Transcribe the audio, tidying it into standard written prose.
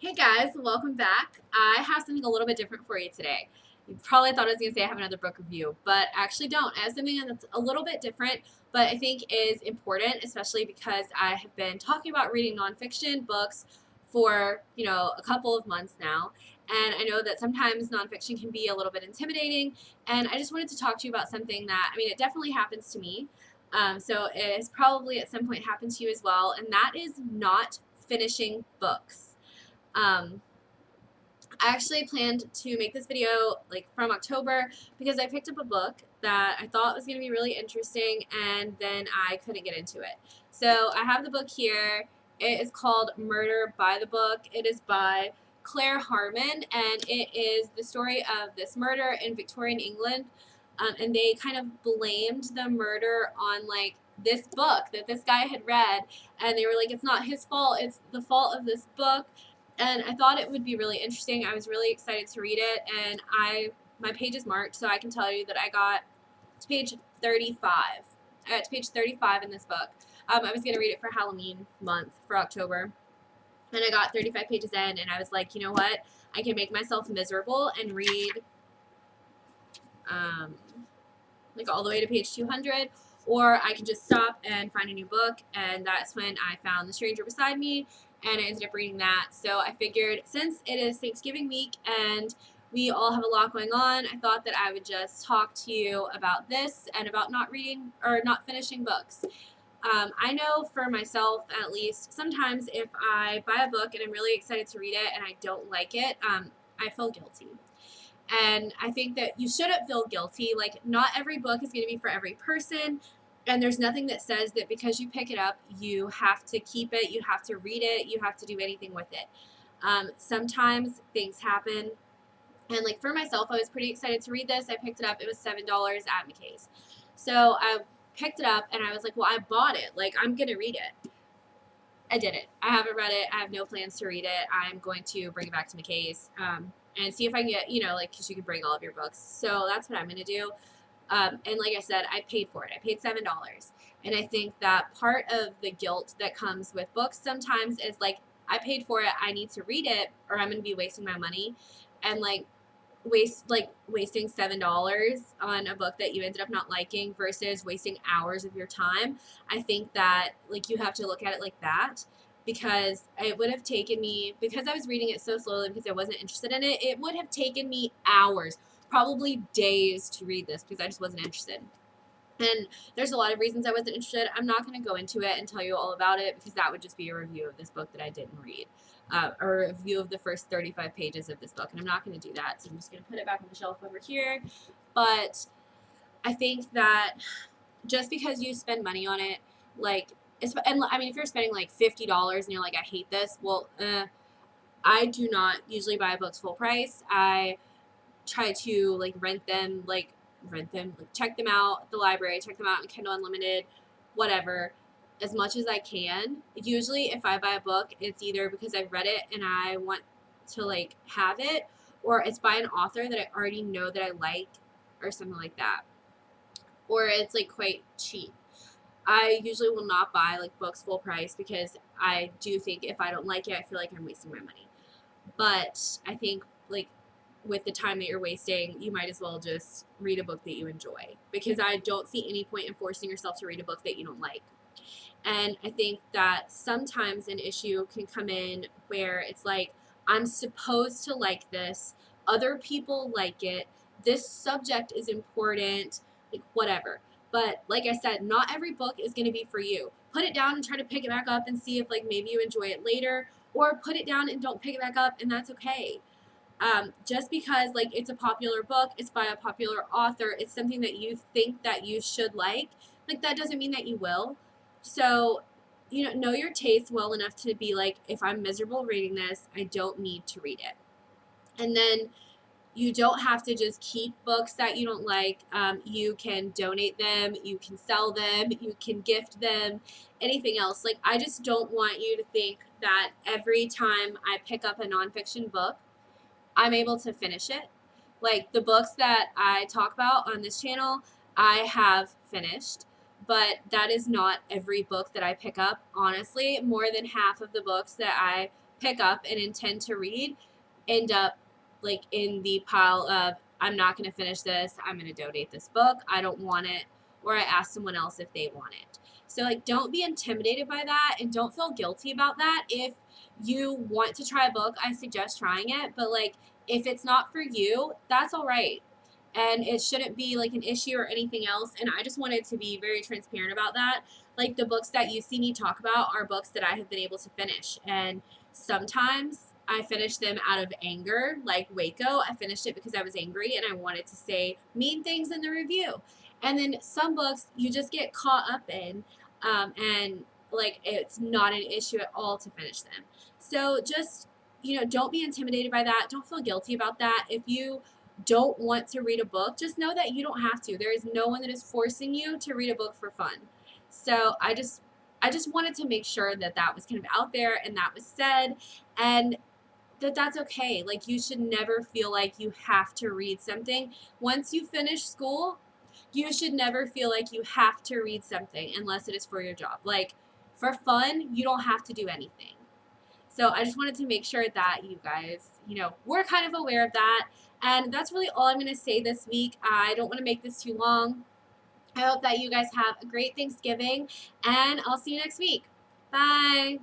Hey guys, welcome back. I have something a little bit different for you today. You probably thought I was going to say I have another book review, but I actually don't. I have something that's a little bit different, but I think is important, especially because I have been talking about reading nonfiction books for, a couple of months now. And I know that sometimes nonfiction can be a little bit intimidating. And I just wanted to talk to you about something that, it definitely happens to me. So it has probably at some point happened to you as well. And that is not finishing books. Um, I actually planned to make this video like from October because I picked up a book that I thought was going to be really interesting and then I couldn't get into it. So I have the book here. It is called Murder by the Book. It is by Claire Harmon and it is the story of this murder in Victorian England. And they kind of blamed the murder on like this book that this guy had read, and they were like, it's not his fault, it's the fault of this book. And I thought it would be really interesting. I was really excited to read it, and my page is marked, so I can tell you that I got to page 35. I got to page 35 in this book. I was going to read it for Halloween month for October, and I got 35 pages in, and I was like, you know what? I can make myself miserable and read um, like all the way to page 200, or I can just stop and find a new book. And that's when I found The Stranger Beside Me, and I ended up reading that. So I figured since it is Thanksgiving week and we all have a lot going on, I thought that I would just talk to you about this and about not reading or not finishing books. I know for myself, at least, sometimes if I buy a book and I'm really excited to read it and I don't like it, I feel guilty. And I think that you shouldn't feel guilty. Like, not every book is going to be for every person. And there's nothing that says that because you pick it up, you have to keep it, you have to read it, you have to do anything with it. Sometimes things happen. And, like, for myself, I was pretty excited to read this. I picked it up, it was $7 at McKay's. So I picked it up and I was like, well, I bought it. Like, I'm going to read it. I didn't. I haven't read it. I have no plans to read it. I'm going to bring it back to McKay's and see if I can get, like, because you can bring all of your books. So that's what I'm going to do. And like I said, I paid for it. I paid $7. And I think that part of the guilt that comes with books sometimes is like, I paid for it. I need to read it or I'm going to be wasting my money. And like, wasting $7 on a book that you ended up not liking versus wasting hours of your time. I think that like you have to look at it like that, because it would have taken me, because I was reading it so slowly because I wasn't interested in it, it would have taken me hours, probably days to read this because I just wasn't interested. And there's a lot of reasons I wasn't interested. I'm not going to go into it and tell you all about it because that would just be a review of this book that I didn't read, or a review of the first 35 pages of this book. And I'm not going to do that. So I'm just going to put it back on the shelf over here. But I think that just because you spend money on it, like, and I mean, if you're spending like $50 and you're like, I hate this, well, I do not usually buy books full price. I try to like rent them, like check them out at the library, check them out in Kindle Unlimited, whatever, as much as I can. Usually, if I buy a book, it's either because I've read it and I want to like have it, or it's by an author that I already know that I like, or something like that, or it's like quite cheap. I usually will not buy like books full price because I do think if I don't like it, I feel like I'm wasting my money. But I think like with the time that you're wasting, you might as well just read a book that you enjoy, because I don't see any point in forcing yourself to read a book that you don't like. And I think that sometimes an issue can come in where it's like, I'm supposed to like this, other people like it, this subject is important, like whatever. But like I said, not every book is going to be for you. Put it down and try to pick it back up and see if like maybe you enjoy it later, or put it down and don't pick it back up, and that's okay. Just because like it's a popular book, it's by a popular author, it's something that you think that you should like that doesn't mean that you will. So, know your taste well enough to be like, if I'm miserable reading this, I don't need to read it. And then you don't have to just keep books that you don't like. You can donate them, you can sell them, you can gift them, anything else. Like, I just don't want you to think that every time I pick up a nonfiction book, I'm able to finish it. Like the books that I talk about on this channel, I have finished, but that is not every book that I pick up. Honestly, more than half of the books that I pick up and intend to read end up like in the pile of I'm not going to finish this, I'm going to donate this book, I don't want it, or I ask someone else if they want it. So like don't be intimidated by that and don't feel guilty about that. If you want to try a book, I suggest trying it, but like if it's not for you, that's all right. And it shouldn't be like an issue or anything else. And I just wanted to be very transparent about that. Like the books that you see me talk about are books that I have been able to finish. And sometimes I finish them out of anger, like Waco. I finished it because I was angry and I wanted to say mean things in the review. And then some books you just get caught up in, and like it's not an issue at all to finish them. So just, don't be intimidated by that. Don't feel guilty about that. If you don't want to read a book, just know that you don't have to. There is no one that is forcing you to read a book for fun. So I just wanted to make sure that that was kind of out there and that was said, and that's okay. Like you should never feel like you have to read something. Once you finish school, you should never feel like you have to read something unless it is for your job. Like for fun, you don't have to do anything. So I just wanted to make sure that you guys, were kind of aware of that. And that's really all I'm going to say this week. I don't want to make this too long. I hope that you guys have a great Thanksgiving, and I'll see you next week. Bye.